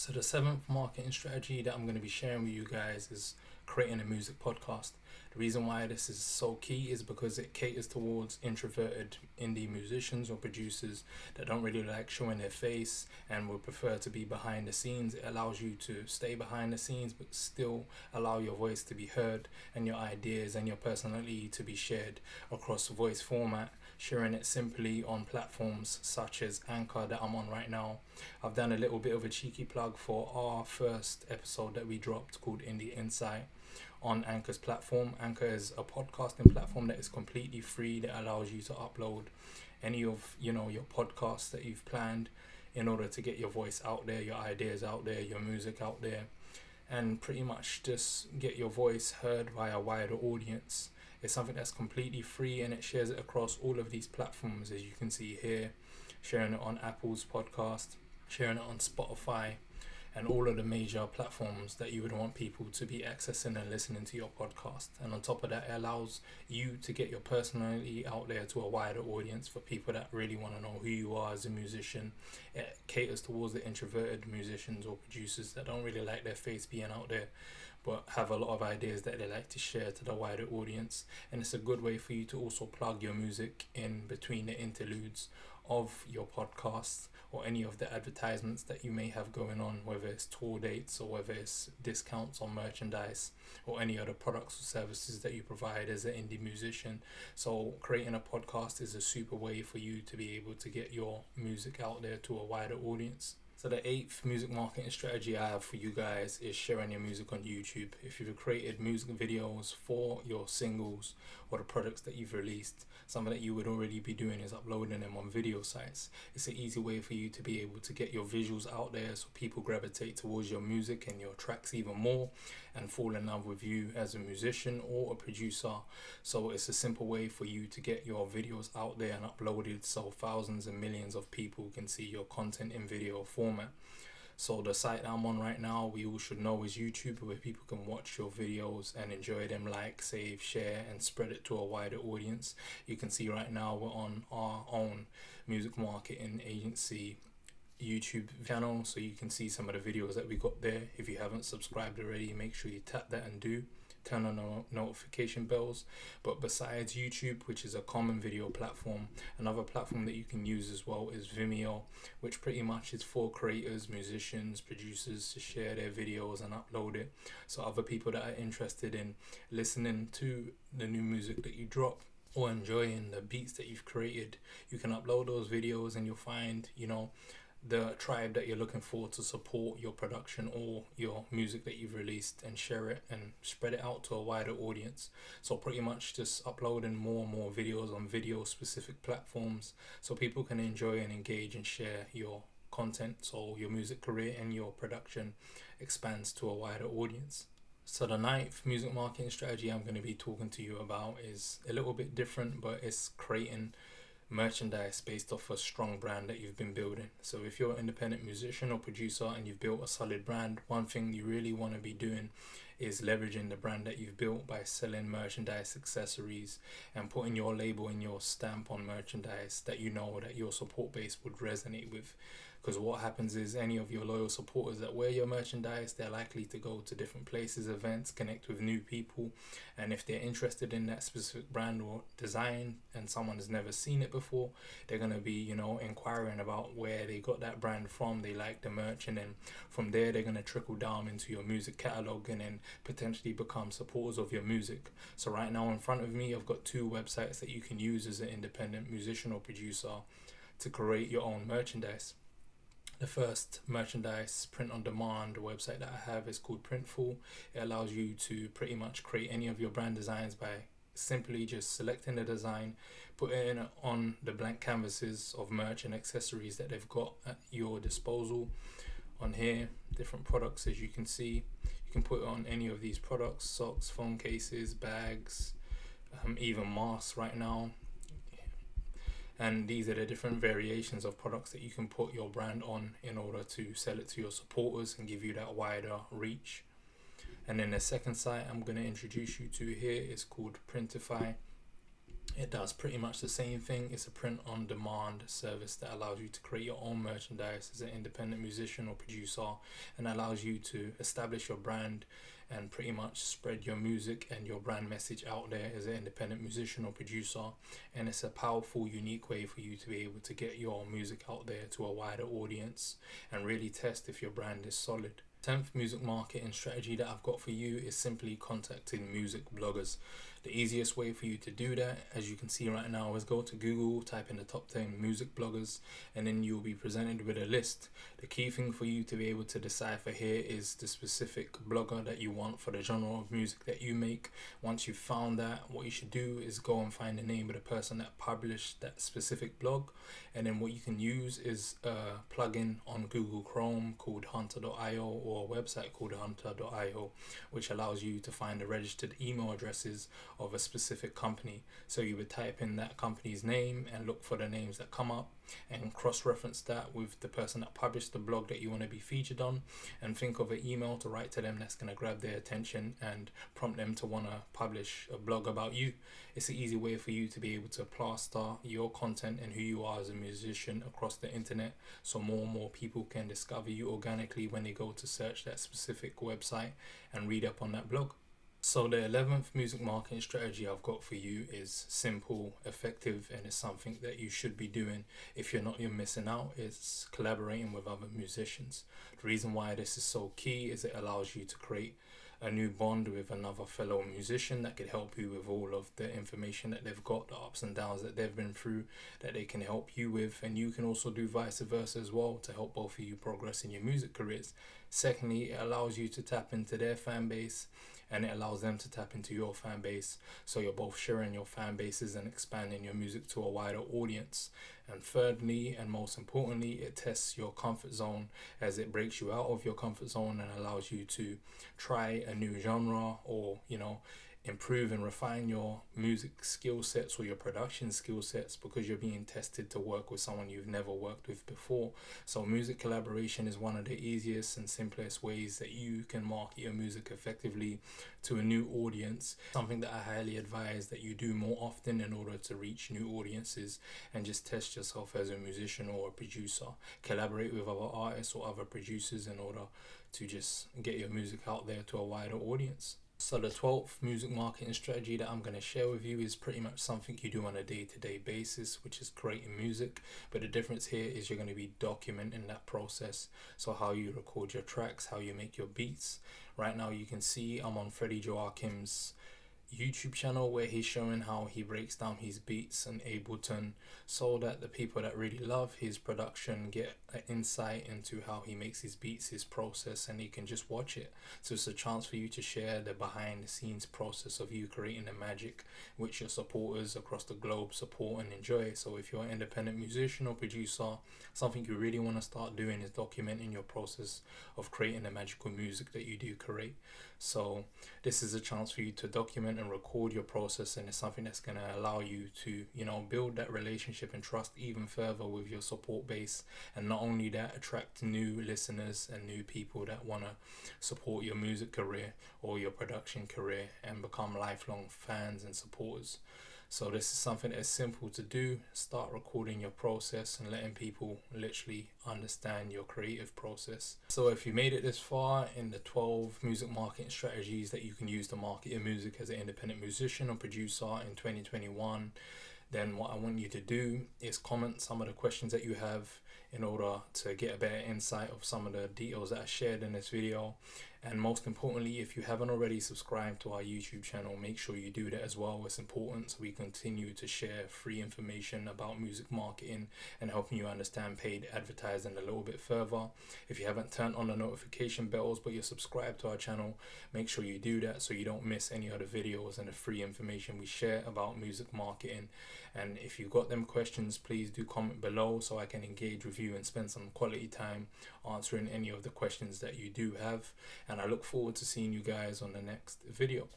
So the seventh marketing strategy that I'm going to be sharing with you guys is creating a music podcast. The reason why this is so key is because it caters towards introverted indie musicians or producers that don't really like showing their face and would prefer to be behind the scenes. It allows you to stay behind the scenes but still allow your voice to be heard and your ideas and your personality to be shared across voice format, sharing it simply on platforms such as Anchor that I'm on right now. I've done a little bit of a cheeky plug for our first episode that we dropped called Indie Insight on Anchor's platform. Anchor is a podcasting platform that is completely free that allows you to upload any of your podcasts that you've planned in order to get your voice out there, your ideas out there, your music out there, and pretty much just get your voice heard by a wider audience. It's something that's completely free and it shares it across all of these platforms, as you can see here, sharing it on Apple's podcast, sharing it on Spotify, and all of the major platforms that you would want people to be accessing and listening to your podcast. And on top of that, it allows you to get your personality out there to a wider audience for people that really want to know who you are as a musician. It caters towards the introverted musicians or producers that don't really like their face being out there but have a lot of ideas that they like to share to the wider audience. And it's a good way for you to also plug your music in between the interludes of your podcasts or any of the advertisements that you may have going on, whether it's tour dates or whether it's discounts on merchandise or any other products or services that you provide as an indie musician. So creating a podcast is a super way for you to be able to get your music out there to a wider audience. So the eighth music marketing strategy I have for you guys is sharing your music on YouTube. If you've created music videos for your singles or the products that you've released, something that you would already be doing is uploading them on video sites. It's an easy way for you to be able to get your visuals out there so people gravitate towards your music and your tracks even more and fall in love with you as a musician or a producer. So it's a simple way for you to get your videos out there and uploaded so thousands and millions of people can see your content in video format. So the site that I'm on right now, we all should know, is YouTube, where people can watch your videos and enjoy them, like, save, share, and spread it to a wider audience. You can see right now we're on our own music marketing agency YouTube channel, so you can see some of the videos that we got there. If you haven't subscribed already, make sure you tap that and do. Turn on the notification bells. But besides YouTube, which is a common video platform, another platform that you can use as well is Vimeo, which pretty much is for creators, musicians, producers to share their videos and upload it. So other people that are interested in listening to the new music that you drop or enjoying the beats that you've created, you can upload those videos and you'll find, the tribe that you're looking for to support your production or your music that you've released and share it and spread it out to a wider audience. So pretty much just uploading more and more videos on video specific platforms so people can enjoy and engage and share your content, so your music career and your production expands to a wider audience. So the ninth music marketing strategy I'm going to be talking to you about is a little bit different, but it's creating merchandise based off a strong brand that you've been building. So if you're an independent musician or producer and you've built a solid brand, one thing you really want to be doing is leveraging the brand that you've built by selling merchandise, accessories, and putting your label and your stamp on merchandise that you know that your support base would resonate with. Because what happens is any of your loyal supporters that wear your merchandise, they're likely to go to different places, events, connect with new people. And if they're interested in that specific brand or design and someone has never seen it before, they're going to be, inquiring about where they got that brand from. They like the merch, and then from there, they're going to trickle down into your music catalog and then potentially become supporters of your music. So right now in front of me, I've got two websites that you can use as an independent musician or producer to create your own merchandise. The first merchandise print on demand website that I have is called Printful. It allows you to pretty much create any of your brand designs by simply just selecting the design, putting it on the blank canvases of merch and accessories that they've got at your disposal. On here, different products, as you can see, you can put it on any of these products: socks, phone cases, bags, even masks right now. And these are the different variations of products that you can put your brand on in order to sell it to your supporters and give you that wider reach. And then the second site I'm going to introduce you to here is called Printify. It does pretty much the same thing. It's a print on demand service that allows you to create your own merchandise as an independent musician or producer, and allows you to establish your brand and pretty much spread your music and your brand message out there as an independent musician or producer. And it's a powerful, unique way for you to be able to get your music out there to a wider audience and really test if your brand is solid. 10th music marketing strategy that I've got for you is simply contacting music bloggers. The easiest way for you to do that, as you can see right now, is go to Google, type in the top 10 music bloggers, and then you'll be presented with a list. The key thing for you to be able to decipher here is the specific blogger that you want for the genre of music that you make. Once you've found that, what you should do is go and find the name of the person that published that specific blog, and then what you can use is a plugin on Google Chrome called hunter.io, or a website called hunter.io, which allows you to find the registered email addresses of a specific company. So you would type in that company's name and look for the names that come up, and cross-reference that with the person that published the blog that you want to be featured on, and think of an email to write to them that's going to grab their attention and prompt them to want to publish a blog about you. It's an easy way for you to be able to plaster your content and who you are as a musician across the internet, so more and more people can discover you organically when they go to search that specific website and read up on that blog. So the 11th music marketing strategy I've got for you is simple, effective, and it's something that you should be doing. If you're missing out. It's collaborating with other musicians. The reason why this is so key is it allows you to create a new bond with another fellow musician that could help you with all of the information that they've got, the ups and downs that they've been through, that they can help you with, and you can also do vice versa as well to help both of you progress in your music careers. Secondly, it allows you to tap into their fan base, and it allows them to tap into your fan base, so you're both sharing your fan bases and expanding your music to a wider audience. And thirdly, and most importantly, it tests your comfort zone, as it breaks you out of your comfort zone and allows you to try a new genre, or improve and refine your music skill sets or your production skill sets, because you're being tested to work with someone you've never worked with before. So music collaboration is one of the easiest and simplest ways that you can market your music effectively to a new audience. Something that I highly advise that you do more often in order to reach new audiences and just test yourself as a musician or a producer. Collaborate with other artists or other producers in order to just get your music out there to a wider audience. So the 12th music marketing strategy that I'm going to share with you is pretty much something you do on a day-to-day basis, which is creating music. But the difference here is you're going to be documenting that process. So how you record your tracks, how you make your beats. Right now you can see I'm on Freddie Joachim's YouTube channel, where he's showing how he breaks down his beats in Ableton, so that the people that really love his production get an insight into how he makes his beats, his process, and you can just watch it. So it's a chance for you to share the behind the scenes process of you creating the magic, which your supporters across the globe support and enjoy. So if you're an independent musician or producer, something you really want to start doing is documenting your process of creating the magical music that you do create. So this is a chance for you to document and record your process, and it's something that's going to allow you to build that relationship and trust even further with your support base, and not only that, attract new listeners and new people that want to support your music career or your production career and become lifelong fans and supporters. So this is something that's simple to do. Start recording your process and letting people literally understand your creative process. So if you made it this far in the 12 music marketing strategies that you can use to market your music as an independent musician or producer in 2021, then what I want you to do is comment some of the questions that you have in order to get a better insight of some of the details that I shared in this video. And most importantly, if you haven't already subscribed to our YouTube channel, make sure you do that as well. It's important, so we continue to share free information about music marketing and helping you understand paid advertising a little bit further. If you haven't turned on the notification bells but you're subscribed to our channel, make sure you do that so you don't miss any other videos and the free information we share about music marketing. And if you've got them questions, please do comment below so I can engage with you and spend some quality time answering any of the questions that you do have. And I look forward to seeing you guys on the next video.